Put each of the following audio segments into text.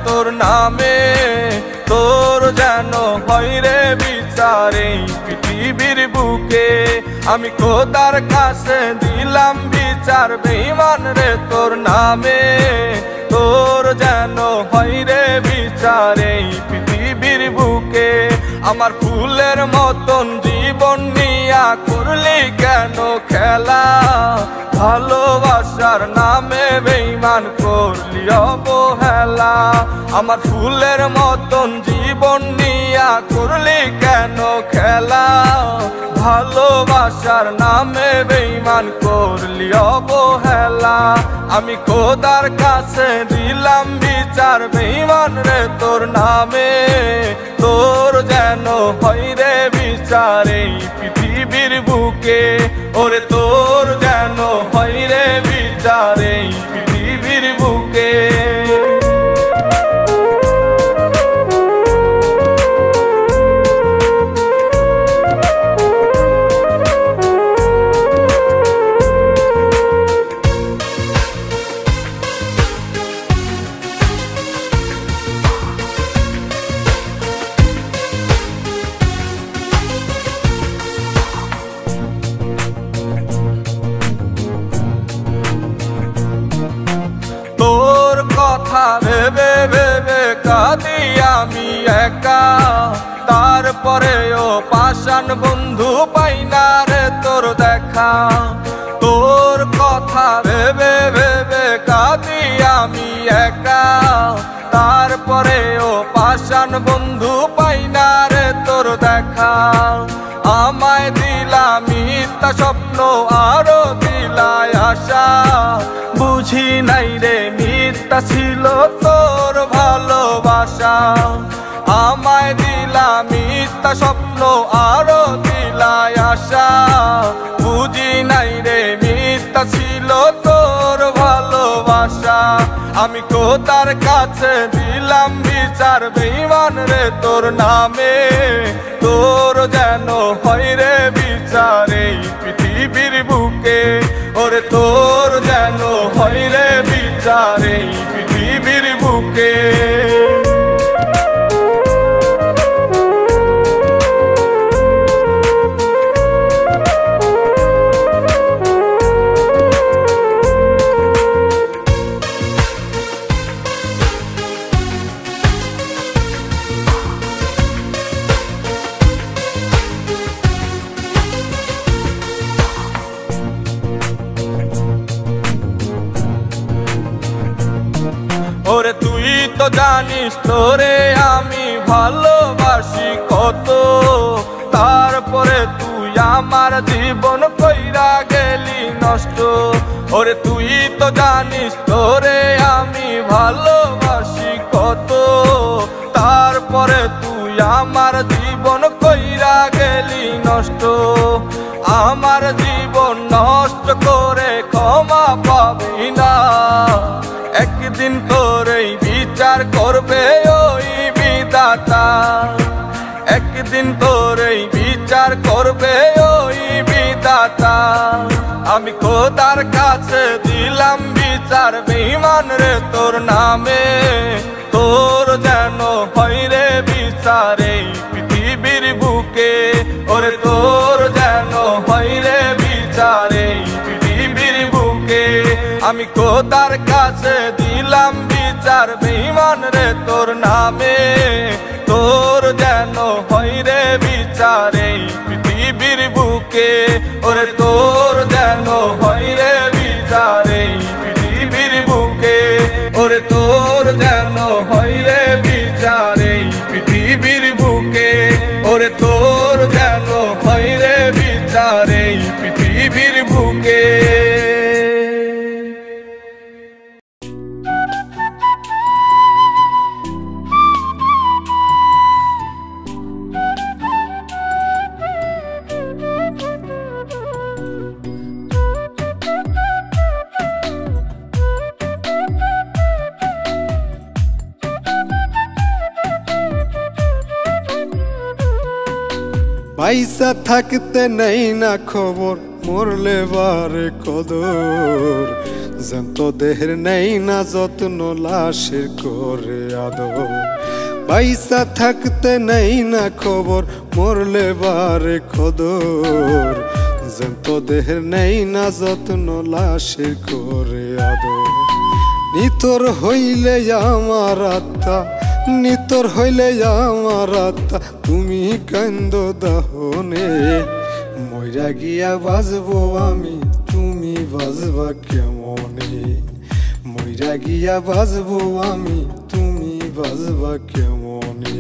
তোর নামে, তোর যেন হয় রে বিচার এই পৃথিবীর বুকে। আমি খোদার কাছে দিলাম বিচার বেঈমান রে তোর নামে, তোর যেন হয় রে বিচার এই পৃথিবীর বুকে। আমার ফুলের মতন জীবন নিয়া করলি কেন খেলা, ভালোবাসার নামে বেঈমান করলি অবহেলা। আমার ফুলের মতন জীবন নিয়া করলি কেন খেলা, ভালোবাসার নামে বেঈমান করলি অবহেলা। আমি খোদার কাছে দিলাম বিচার বেঈমান রে তোর নামে, তোর যেন হয় রে বিচার এই পৃথিবীর বুকে। ওরে তোর যেন হয় রে বিচার এই পৃথিবীর বুকে। তোর কথা ভেবে ভেবে কাঁদি আমি একা, তারপরেও পাষাণ বন্ধু পাই না রে তোর দেখা। তোর কথা ভেবে ভেবে কাঁদি আমি একা, তারপরেও পাষাণ বন্ধু পাই না রে তোর দেখা। আমায় দিলা মিথ্যা স্বপ্ন আরো দিলায় আশা, বুঝি নাই রে মিথ্যা ছিল তোর ভালোবাসা। আমায় দিলা মিথ্যা স্বপ্ন আরো দিলায় আশা, বুঝি নাই রে মিথ্যা ছিল তোর ভালোবাসা। আমি খোদার কাছে দিলাম বিচার বেঈমান রে তোর নামে, তোর যেন হয় রে বিচার এই পৃথিবীর বুকে। ওরে তোর যেন হয় রে বিচার এই পৃথিবীর বুকে। ওরে তুই তো জানিস তোরে আমি ভালোবাসি কত, তারপরে তুই আমার জীবন কইরা গেলি নষ্ট। ওরে তুই তো জানিস তোরে আমি ভালোবাসি কত, তারপরে তুই আমার জীবন কইরা গেলি নষ্ট। আমার জীবন নষ্ট করে ক্ষমা পাবি না, একদিন তোরই বিচার করবে ওই বিধাতা। একদিন তোরই বিচার করবে ওই বিধাতা। আমি খোদার কাছে দিলাম বিচার বেঈমান রে তোর নামে, তোর যেন হয় রে বিচার এই পৃথিবীর বুকে। ওরে তোর যেন হয় রে বিচার এই পৃথিবীর বুকে। আমি খোদার কাছে দিলাম বিচার বেঈমান রে তোর নামে, তোর যেন হয় রে বিচার এই পৃথিবীর বুকে। ওরে তোর যেন হয় রে বিচার এই পৃথিবীর বুকে। ওরে তোর যেন হয় রে বিচার এই পৃথিবীর বুকে। ওরে তোর যেন হয় রে বিচার এই পৃথিবীর বুকে। পয়সা থাকতে নেই না খবর, মরলে বারে কদর। জ্যান্ত দেহের নেই না যত্ন লাশের করে আদর পয়সা থাকতে নেই না খবর মরলে বারে কদর জ্যান্ত দেহের নেই না যত্ন লাশের করে আদর নিতর হইলে আমার আত্মা নিতর হইলে আমার আত্মা তুমি কান্দ দাহনে মইরা গিয়া বাজবো আমি তুমি বাজবা কেমনে মইরা গিয়া বাজবো আমি তুমি বাজবা কেমনে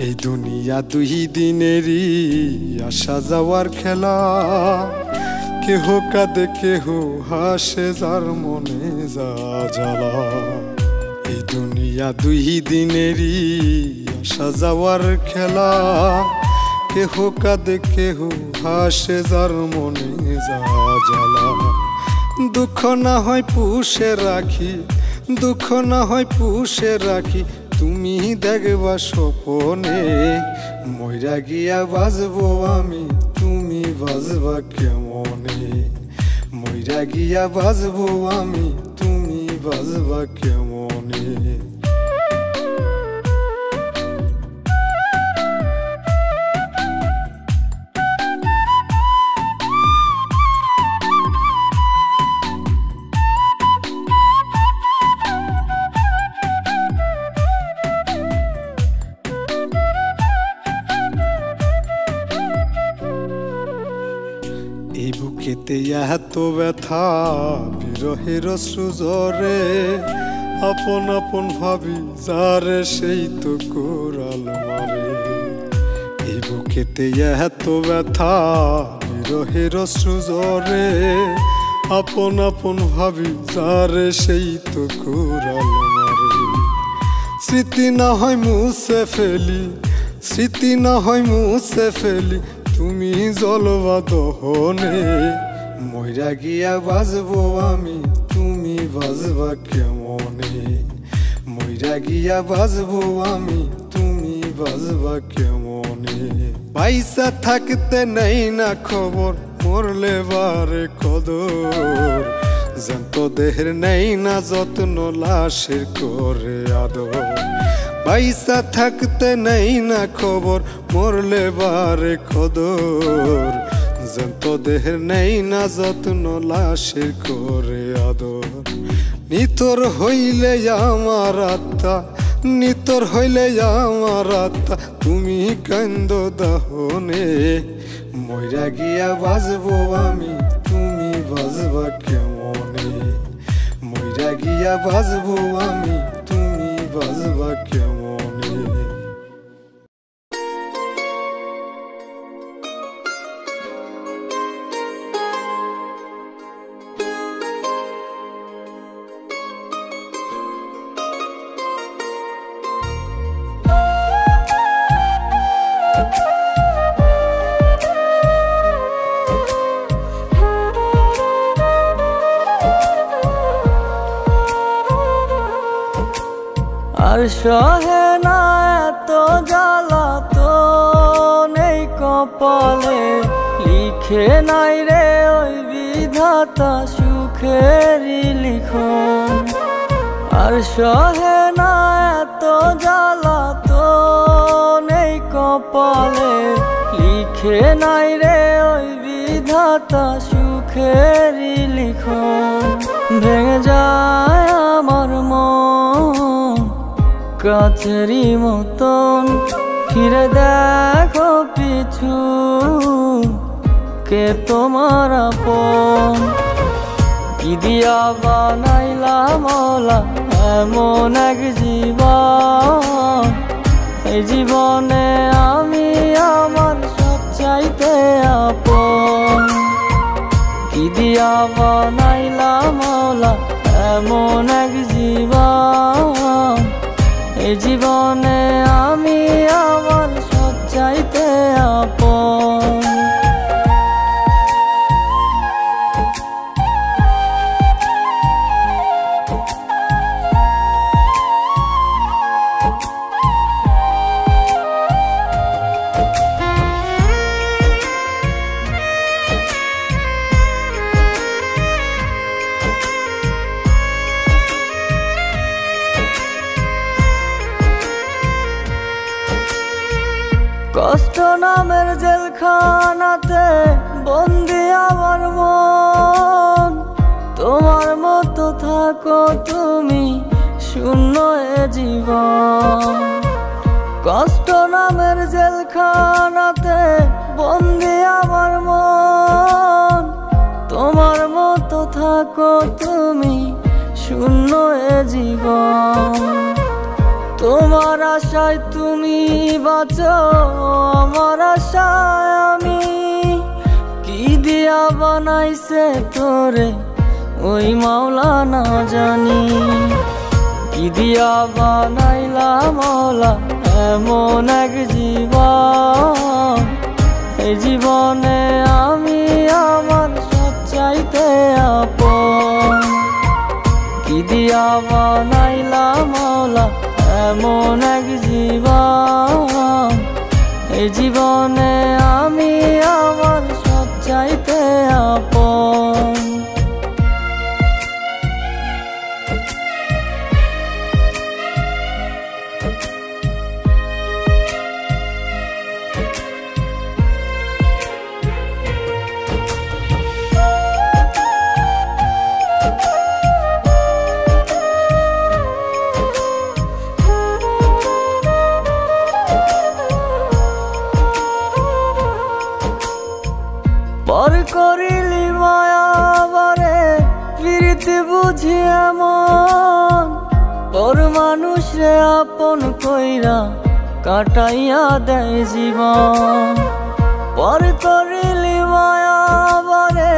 এই দুনিয়া দুই দিনেরই আসা যাওয়ার খেলা কেহ কাঁদে কেহ হাসে যার মনে যা জ্বালা এই দুনিয়া দুই দিনেরই আসা যাওয়ার খেলা কেহ কাঁদে কেহ হাসে যার মনে যা জ্বালা দুঃখ না হয় পুষে রাখি দুঃখ না হয় পুষে রাখি তুমি দেখবা স্বপনে মইরা গিয়া বাজবো আমি তুমি বাজবা কেমনে মইরা গিয়া বাজবো আমি তুমি বাজবা কেমনে এই বুকেতে এত ব্যথা বিরহের সুজরে আপন আপন ভাবি যারে সেই তো কোরাল মারে এই বুকেতে এত ব্যথা বিরহের সুজরে আপন আপন ভাবি যারে সেই তো কোরাল মারে স্মৃতি না হয় মুছে ফেলি স্মৃতি না হয় মুছে ফেলি তুমি জলবা দহনে মইরা গিয়া বাজবো আমি তুমি বাজবা কেমনে মইরা গিয়া বাজবো আমি তুমি বাজবা কেমনে পয়সা থাকতে নেই না খবর মরলে বারে কদর জ্যান্ত দেহের নেই না যত্ন লাশের করে আদর পয়সা থাকতে নেই না খবর মরলে বারে কদর জ্যান্ত দেহের নেই না যত্ন লাশের করে আদর নিতর হইলে আমার আত্মা নিতর হইলে আমার আত্মা তুমি কান্দ দাহনে মইরা গিয়া বাজবো আমি তুমি বাজবা কেমনে মইরা গিয়া বাজবো আমি তুমি বাজবা কেমনে আর সহে না এত জ্বালা তো নেই কপালে লিখে নাই রে ওই বিধাতা সুখেরই লিখন আর সহে না এত জ্বালা তো নেই কপালে লিখে নাই রে ওই বিধাতা সুখেরই লিখন ভেঙে যায় আমার মন কাছেরই মতন ফিরে দেখো পিছু কে তোমার আপন কি দিয়া বানাইলা মৌলা এমন এক জীবন এই জীবনে আমি আমার সবচাইতে আপন কি দিয়া বানাইলা মৌলা এমন এক কষ্ট নামের জেলখানাতে বন্দি আমার মন, তোমার মতো থাকো তুমি শূন্য এ জীবন। কষ্ট নামের জেলখানাতে বন্দি আমার মন, তোমার মতো থাকো তুমি শূন্য এ জীবন। তোমার আশায় তুমি বাঁচো, আমার আশায় আমি, কি দিয়া বানাইছে তোরে ওই মাওলা না জানি। কি দিয়া বানাইলা মাওলা এমন এক জীবন, এই জীবনে আমি আমার সবচাইতে আপন। কি দিয়া বানাইলা মাওলা এমন এক জীবন, এই জীবনে আমি আমার সবচাইতে আপন। পর করিলি মায়া বারে প্রীতি বুঝি এমন, পর মানুষ রে আপন কইরা কাটাইয়া দেয় জীবন। পর করিলি মায়া বারে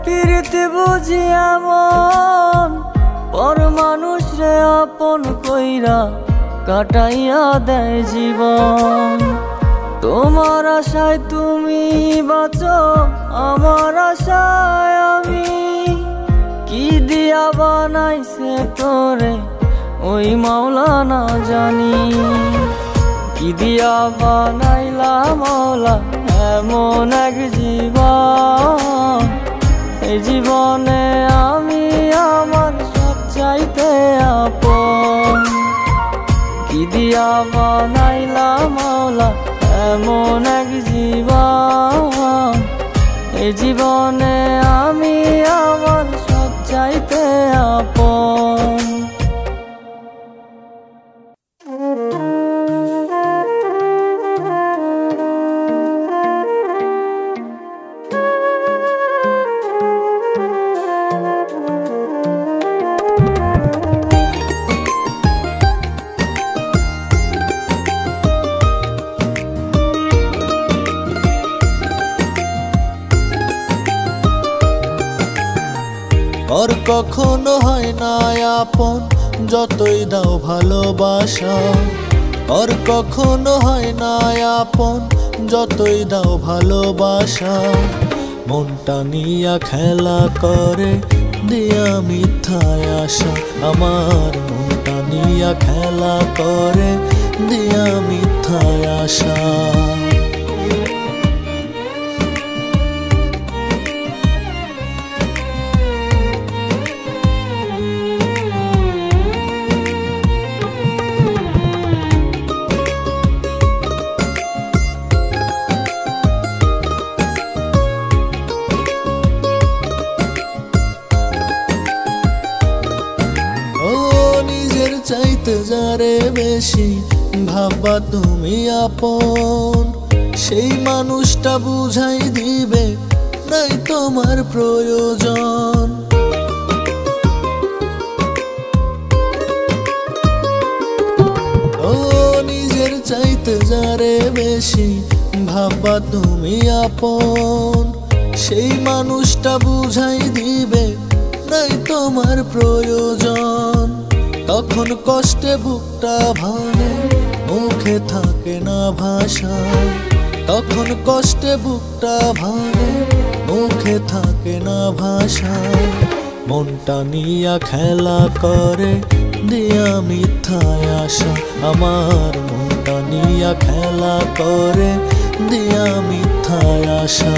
প্রীতি বুঝি এমন, পর মানুষ রে আপন কইরা কাটাইয়া দেয় জীবন। তোমার আশায় তুমি বাঁচো, আমার আশায় আমি, কি দিয়া বানাইছে তোরে ওই মাওলা না জানি। কি দিয়া বানাইলা মাওলা এমন এক জীবন, এই জীবনে আমি আমার সবচাইতে আপন। কি দিয়া বানাইলা মাওলা এমন এক জীবন, এই জীবনে আমি আমার সবচাইতে আপন। আর কখনো হয় না আপন যতই দাও ভালোবাসা, আর কখনো হয় না আপন যতই দাও ভালোবাসা। মনটা নিয়া খেলা করে দিয়া মিথ্যায় আশা, আমার মনটা নিয়া খেলা করে দিয়া মিথ্যায় আশা। চাইতে যারে বেশি ভাববা তুমি আপন, সেই মানুষটা বুঝাই দিবে নাই তোমার প্রয়োজন। ও নিজের চাইতে যারে বেশি ভাববা তুমি আপন, সেই মানুষটা বুঝাই দিবে নাই তোমার প্রয়োজন। তখন কষ্টে বুকটা ভাঙে মুখে থাকে না ভাষা, তখন কষ্টে বুকটা ভাঙে মুখে থাকে না ভাষা। মনটা নিয়া খেলা করে দিয়া মিথ্যায় আশা, আমার মনটা নিয়া খেলা করে দিয়া মিথ্যায় আশা।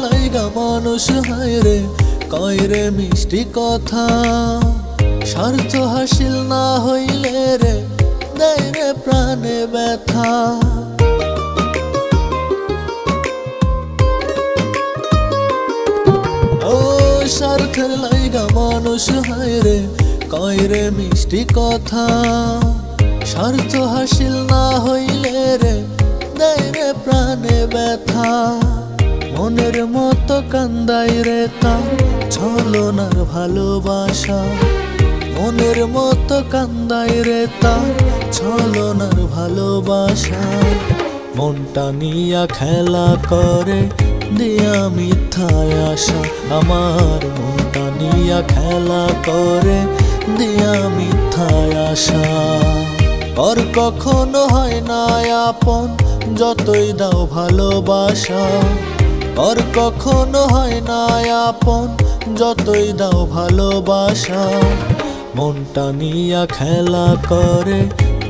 লাইগা মানুষ হায়রে কয় রে মিষ্টি কথা, স্বার্থ হাসিল না হইলে রে দেয় রে প্রাণে ব্যথা। ও স্বার্থের লাইগা মানুষ হায়রে কয় রে মিষ্টি কথা, স্বার্থ হাসিল না হইলে রে দেয় রে প্রাণে ব্যথা। মনের মতো কান্দাই রে তার ছলনার ভালোবাসা, মনের মতো কান্দাই রে তার ছলনার ভালোবাসা। মনটা নিয়া খেলা করে দিয়া মিথ্যায় আশা, আমার মনটা নিয়া খেলা করে দিয়া মিথ্যায় আশা। আর কখনো হয় না আপন যতই দাও ভালোবাসা, আর কখনো হয় না আপন যতই দাও ভালোবাসা। মনটা নিয়া খেলা করে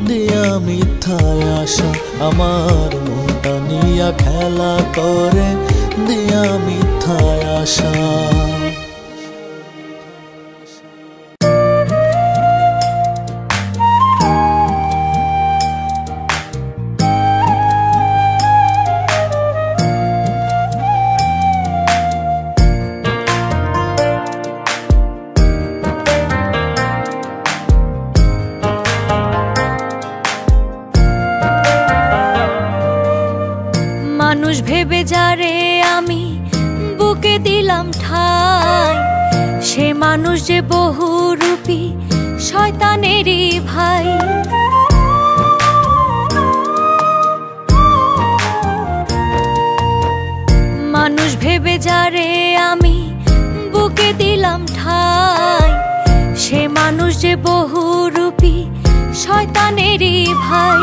দিয়া মিথ্যায় আশা, আমার মনটা নিয়া খেলা করে দিয়া মিথ্যায় আশা। মানুষ ভেবে যারে আমি বুকে দিলাম ঠাই, সে মানুষ যে বহুরূপী শয়তানেরই ভাই। মানুষ ভেবে যারে আমি বুকে দিলাম ঠাই, সে মানুষ যে বহুরূপী শয়তানেরই ভাই।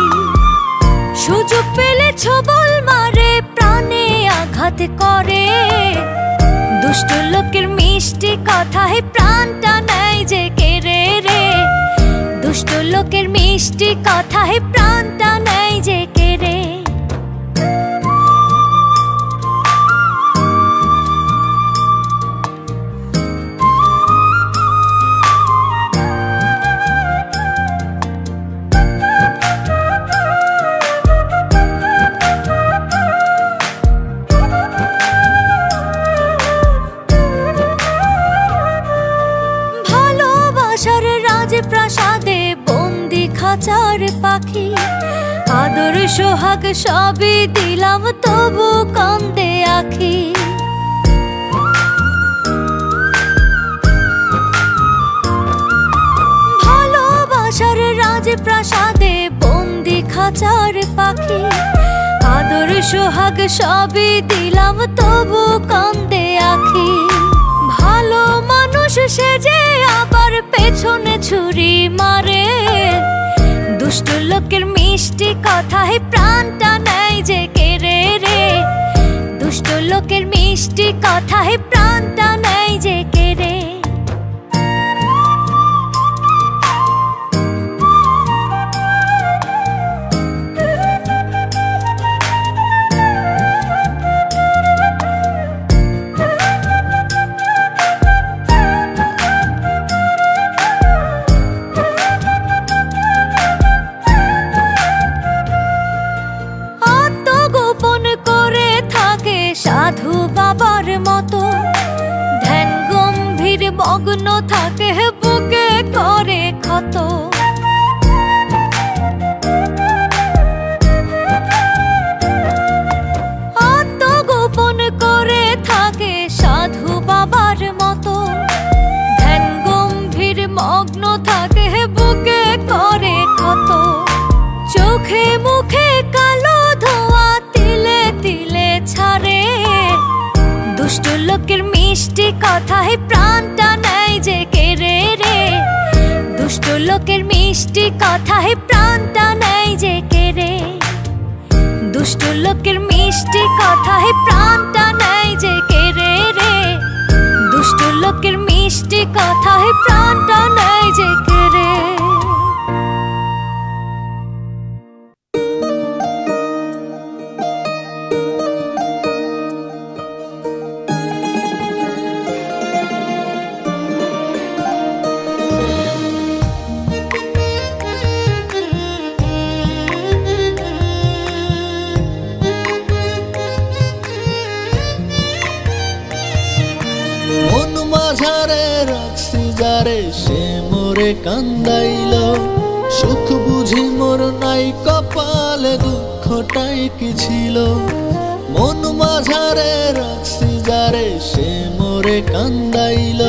সুযোগ পেলে ছবল মারে, প্রাণে আঘাত করে, দুষ্ট লোকের মিষ্টি কথায় প্রাণটা নেয় যে কেড়ে রে। দুষ্ট লোকের মিষ্টি কথায় প্রাণটা নেয় যে কেড়ে। প্রাসাদে বন্দি খাঁচার পাখি, আদর সোহাগ সবই দিলাম তবু কান্দে আখি। ভালোবাসার রাজপ্রাসাদে বন্দি খাঁচার পাখি, আদর সোহাগ সবই দিলাম তবু কান্দে আখি। ভালো মানুষ সেজে আবার পেছনে ছুরি মারে, দুষ্ট লোকের মিষ্টি কথায় প্রাণটা নেয় যে কেড়ে রে। দুষ্ট লোকের মিষ্টি কথায় প্রাণটা নেয় যে কেড়ে। সাধু বাবার মতো ধ্যান গম্ভীর মগ্ন থাকে, বুকে করে ক্ষত। আত্মগোপন করে থাকে সাধু বাবার মতো, ধ্যান গম্ভীর মগ্ন থাকে, বুকে করে ক্ষত। চোখে মুখে কালো ধোয়া তিলে তিলে ছাড়ে, দুষ্ট লোকের মিষ্টি কথায় প্রাণটা নেয় যে কেড়ে রে। দুষ্ট লোকের মিষ্টি কথায় প্রাণটা নেয় যে কেড়ে। দুষ্ট লোকের মিষ্টি কথায় প্রাণটা নেয় যে কেড়ে রে। দুষ্ট লোকের মিষ্টি কথায় প্রাণটা নেয় যে কেড়ে। মাঝারে রাখছি যারে সে মোরে কান্দাইল সুখ বুঝি মোর নাই কপালে দুঃখটাই কি ছিল মন মাঝারে রাখছি যারে সে মোরে কান্দাইল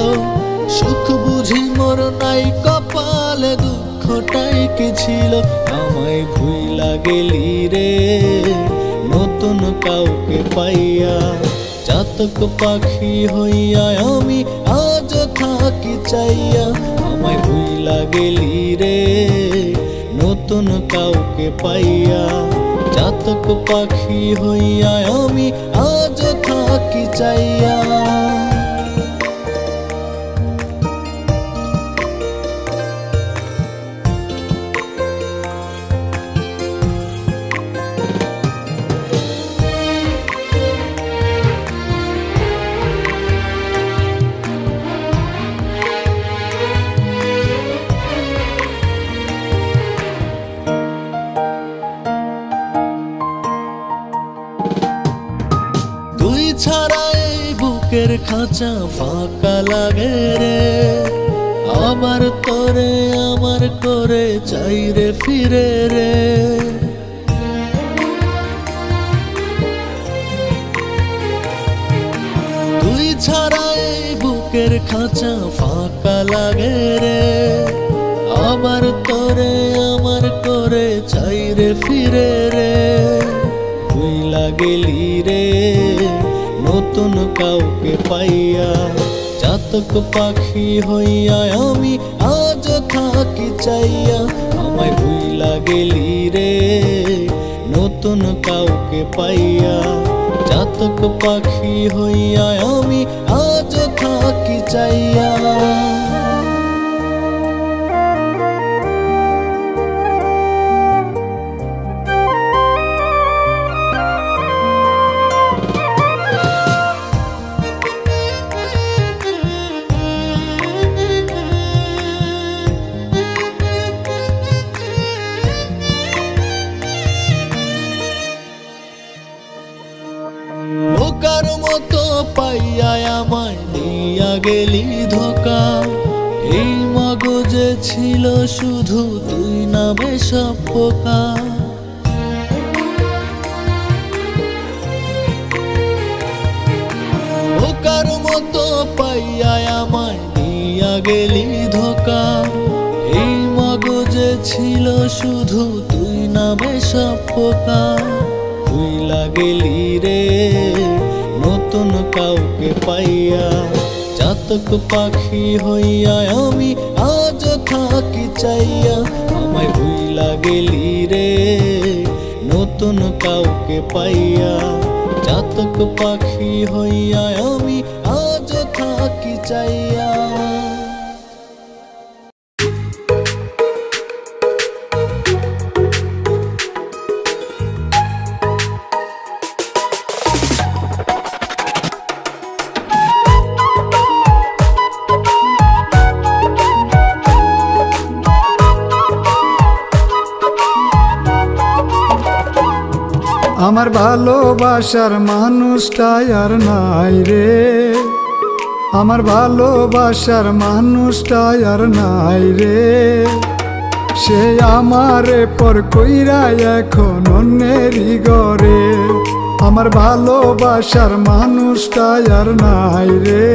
সুখ বুঝি মোর নাই কপালে দুঃখটাই কি ছিল আমায় ভুইলা গেলি রে নতুন কাউকে পাইয়া চাতক পাখি হইয়া আমি আজ থাকি চাইয়া আমায় ভুইলা গেলি রে নতুন কাউকে পাইয়া চাতক পাখি হইয়া আমি আজ থাকি চাইয়া ছাড়া এই বুকের খাঁচা ফাঁকা লাগে রে আবার তোরে আমার করে চাই রে ফিরে রে তুই ছাড়া এই বুকের খাঁচা ফাঁকা লাগে রে আবার তোরে আমার করে চাই রে ফিরে রে তুই লাগেলি রে নতুন কাউকে পাইয়া চাতক পাখি হইয়া আমি আজ থাকি চাইয়া আমায় ভুইলা গেলি রে নতুন কাউকে পাইয়া চাতক পাখি হইয়া আমি আজ থাকি চাইয়া বোকার মতো পাইয়া আমায় দিয়া গেলি ধোকা এই মগজে ছিল শুধু তুই নামে সব পোকা বোকার মতো পাইয়া আমায় দিয়া গেলি ধোকা এই মগজে ছিল শুধু তুই নামে সব পোকা তুই লাগেলি রে নতুন কাউকে পাইয়া চাতক পাখি হইয়া আমি আজ থাকি চাইয়া আমায় ভুইলা গেলি রে নতুন কাউকে পাইয়া চাতক পাখি হইয়া আমি আজ থাকি চাইয়া আমার ভালোবাসার মানুষটাই আর নাই রে আমার ভালোবাসার মানুষটাই আর নাই রে সে আমারে পর কইরা এখন অন্যেরই ঘরে আমার ভালোবাসার মানুষটাই আর নাই রে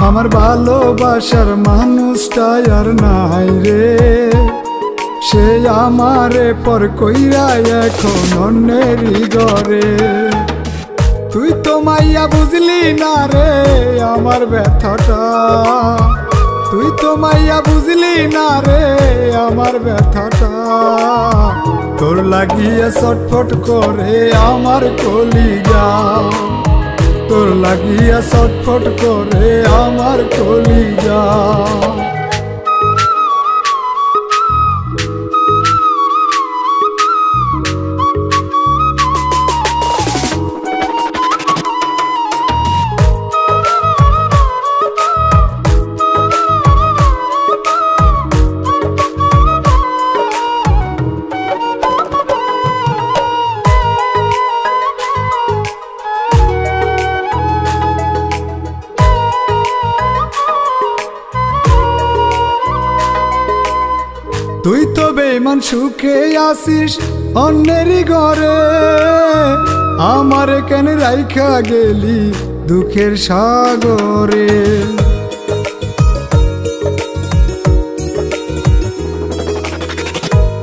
আমার ভালোবাসার মানুষটাই আর নাই রে সে আমারে পর কইরা এখন অন্যেরই ঘরে তুই তো মাইয়া বুঝলি না রে আমার ব্যথাটা তুই তো মাইয়া বুঝলি না রে আমার ব্যথাটা তোর লাগিয়ে ছটফট করে আমার কলিজা তোর লাগিয়ে ছটফট করে আমার কলিজা বেঈমান সুখে আসিস অন্যেরই ঘরে, আমার কেন রাইখা গেলি দুঃখের সাগরে।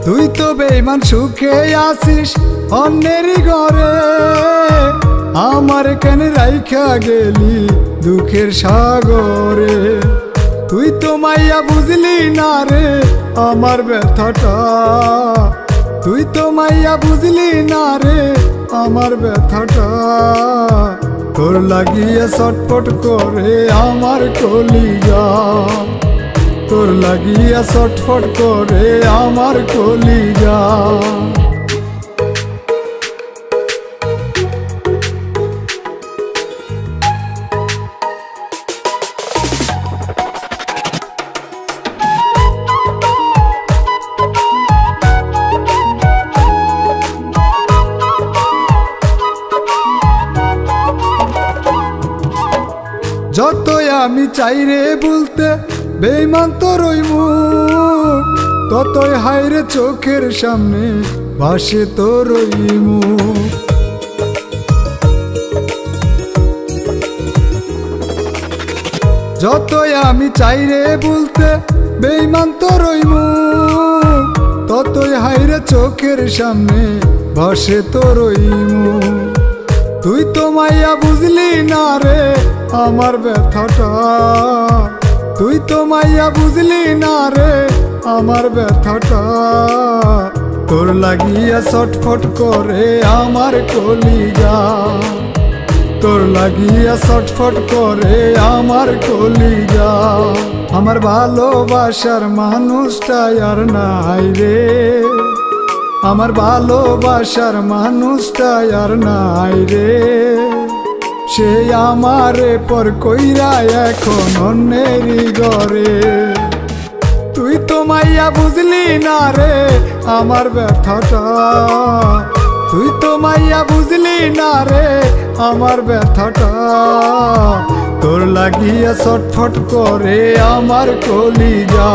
তুই তো বেঈমান সুখে আসিস অন্যেরই ঘরে, আমার কেন রাইখা গেলি দুঃখের সাগরে। তুই তো মাইয়া বুঝলি না রে আমার ব্যথাটা, তুই তো মাইয়া বুঝলি না রে আমার ব্যথাটা। তোর লাগিয়ে ছটফট করে আমার কলিজা, তোর লাগিয়া ছটফট করে আমার কলিজা। যতই আমি চাই রে বলতে বেঈমান তোর ওই মুখ, ততই হায়রে চোখের সামনে ভাসে তোর ওই মুখ। যতই আমি চাই রে বলতে বেঈমান তোর ওই মুখ, ততই হায়রে চোখের সামনে ভাসে তোর ওই মুখ। তুই তো মাইয়া বুঝলি না রে আমার ব্যথাটা, তুই তো মাইয়া বুঝলি না রে আমার ব্যথাটা। তোর লাগিয়া ছটফট করে আমার কলিজা, তোর লাগিয়া ছটফট করে আমার কলিজা। আমার ভালোবাসার মানুষটা আর নাই রে, আমার ভালোবাসার মানুষটা আর নাই রে। সে আমারে পর কইরা এখন অন্যেরই ঘরে। তুই তো মাইয়া বুঝলি না রে আমার ব্যথাটা, তুই তো মাইয়া বুঝলি না রে আমার ব্যথাটা। তোর লাগিয়া ছটফট করে আমার কলিজা,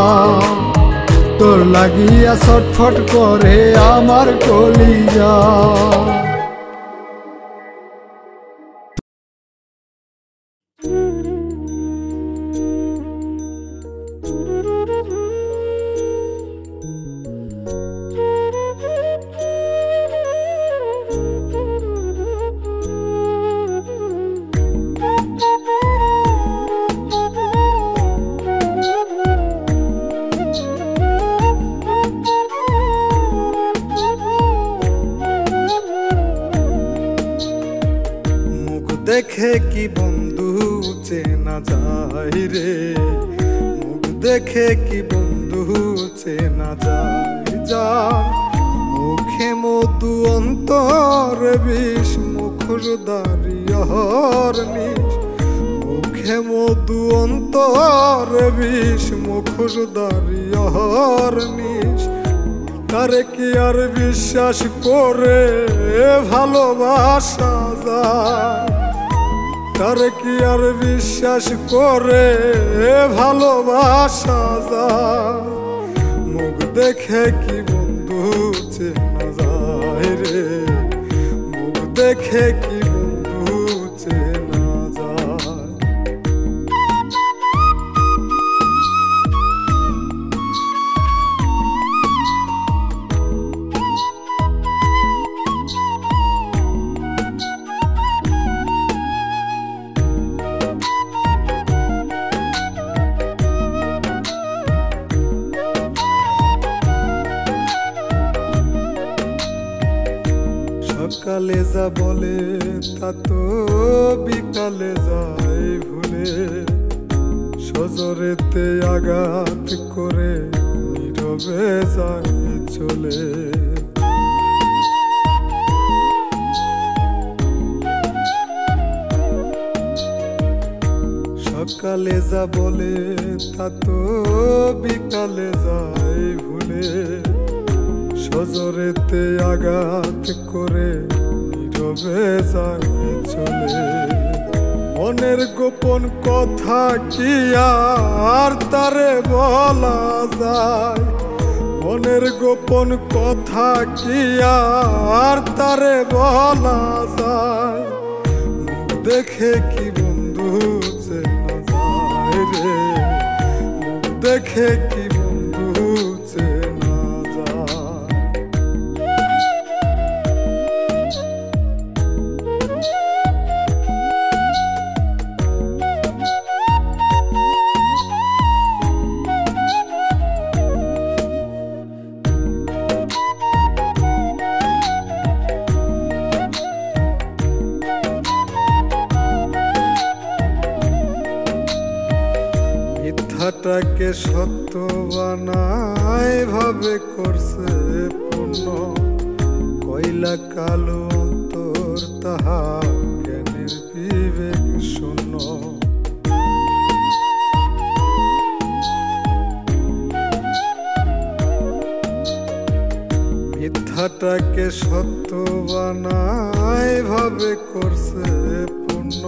তোর লাগিয়া ছটফট করে আমার কলিজা। দেখে কি বন্ধু চেনা যায় রে, মুখ দেখে কি বন্ধু চেনা যায়। যার মুখে মধু অন্তর বিষ, মুখর দাঁড়িয়ার নিশ। মুখে মধু অন্তর বিষ, মুখর দাঁড়িয়ার নিশ। তারে কি আর বিশ্বাস করে ভালোবাসা যায়, তারে কি আর বিশ্বাস করে ভালোবাসা যায়। মুখ দেখে কি বন্ধু চেনা যায় রে, মুখ দেখে কি বন্ধু চেনা যায়। সকালে যা বলে তা তো বিকালে যায় ভুলে। সজরেতে আঘাত করে নীরবে যায় চলে। সকালে যা বলে তা তো বিকালে যায় ভুলে। সজরেতে আঘাত করে নীরবে যায় চলে। মনের গোপন কথা কি আর তারে বলা যায়, মনের গোপন কথা কি আর তারে বলা যায়? মুখ দেখে কি বন্ধু চেনা যায় রে, মুখ দেখে কি বন্ধু চেনা যায়? মিথ্যাটাকে সত্য বানায় ভাবে করছে পূর্ণ, কইলা কালো অন্তর তাহা জ্ঞানের বিবেক শূন্য। মিথ্যাটাকে সত্য বানায় ভাবে করছে পূর্ণ,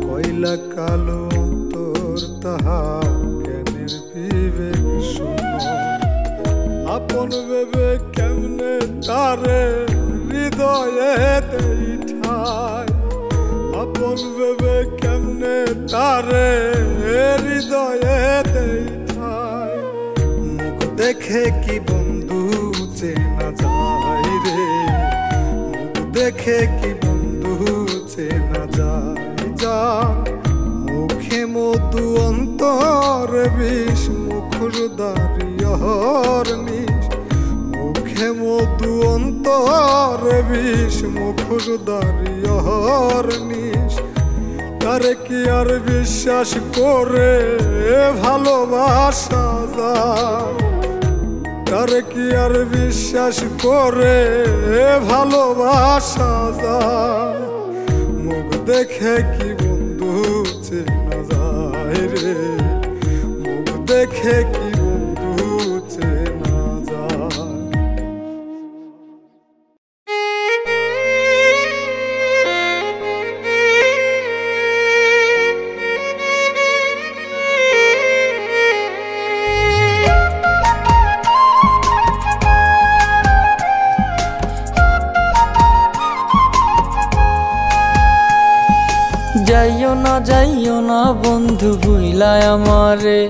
কইলা কালো অন্তর তাহা জ্ঞানের বিবেক শূন্য। আপন ভেবে কেমনে তারে হৃদয়েতে ঠায়, আপন ভেবে কেমনে তারে হৃদয়েতে ঠায়। মুখ দেখে কি বন্ধু চেনা যায় রে, মুখ দেখে কি বন্ধু চেনা যায়? যার মুখে মধু অন্তরে বিষ, মুখর দারিয়র নিশ। মুখে মধু অন্তরে বিষ, মুখর দারিয়র নিশ। তারে কি আর বিশ্বাস করে ভালোবাসা যায়? তারে কি আর বিশ্বাস করে ভালোবাসা যায়? মুখ দেখে কি বন্ধু চেনা যায় রে, মুখ দেখে কি বন্ধু চেনা যায়? যাইও না বন্ধু ভুইলা আমারে,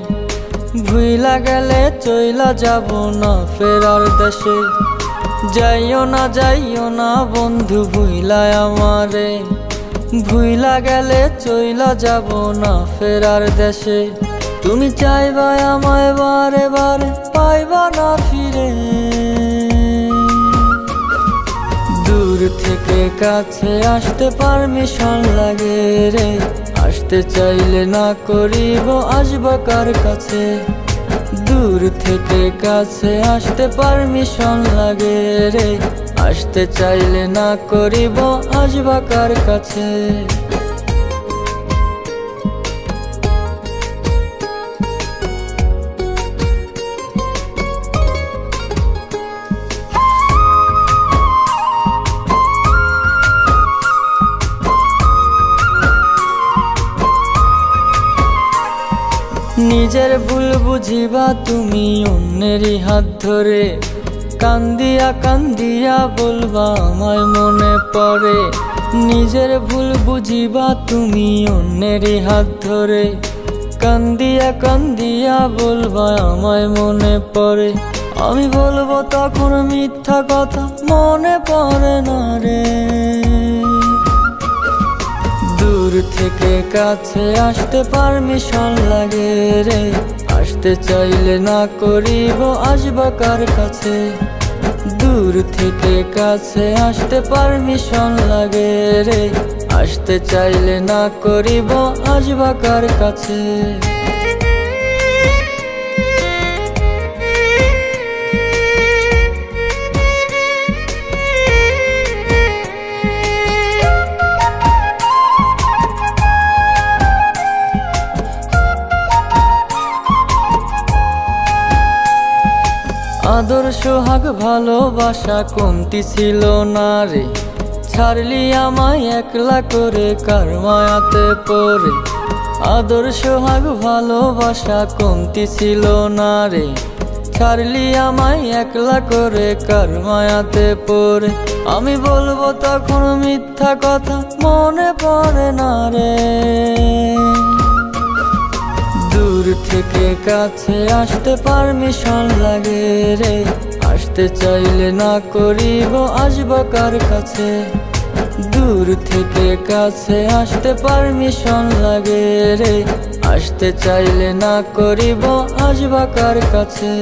ভুইলা গেলে চইলা যাব না ফেরার দেশে। যাইও না বন্ধু ভুইলা আমারে, ভুইলা গেলে চইলা যাব না ফেরার দেশে। তুমি চাইবা আমায় বারে বারে, পাইবা না ফিরে। দূর থেকে কাছে আসতে পারমিশন লাগে রে, আসতে চাইলে না করিব আসবা কার কাছে। দূর থেকে কাছে আসতে পারমিশন লাগে রে, আসতে চাইলে না করিব আসবা কার কাছে। নিজের ভুল বুঝিবা তুমি অন্যেরই হাত ধরে, কান্দিয়া কান্দিয়া বলবা আমায় মনে পড়ে। নিজের ভুল বুঝিবা তুমি অন্যেরই হাত ধরে, কান্দিয়া কান্দিয়া বলবা আমায় মনে পড়ে। আমি বলবো তখন মিথ্যা কথা, মনে পড়ে না রে। দূর থেকে কাছে আসতে পারমিশন লাগে রে, আসতে চাইলে না করিব আসবা কার কাছে। দূর থেকে কাছে আসতে পারমিশন লাগে রে, আসতে চাইলে না করিব আসবা কার কাছে। আদর সোহাগ ভালোবাসা কমতি ছিল না রে, ছাড়লি আমায় একলা করে কার মায়াতে পড়ে। আদর সোহাগ ভালোবাসা কমতি ছিল না রে, ছাড়লি আমায় একলা করে কার মায়াতে পড়ে। আমি বলবো তখন মিথ্যা কথা মনে পড়ে না রে। দূর থেকে কাছে আসতে পারমিশন লাগে রে, আসতে চাইলে না করিব আসব কার কাছে। দূর থেকে কাছে আসতে পারমিশন লাগে রে, আসতে চাইলে না করিব আসব কার কাছে।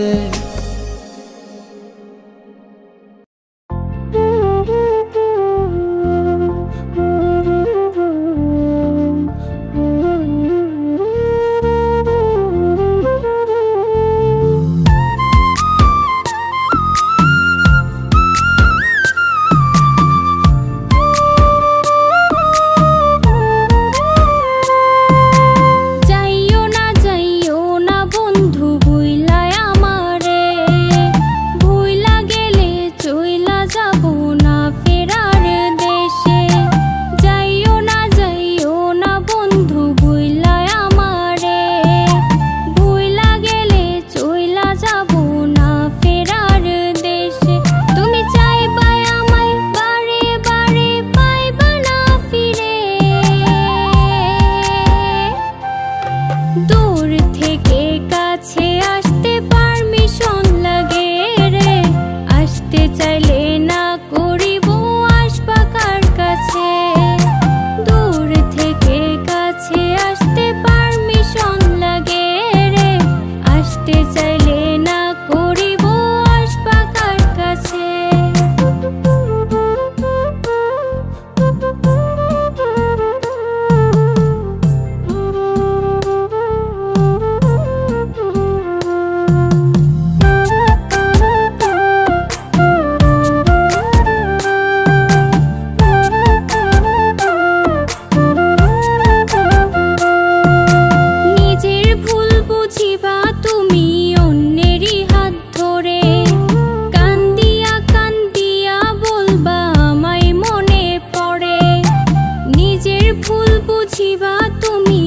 বুঝিবা তুমি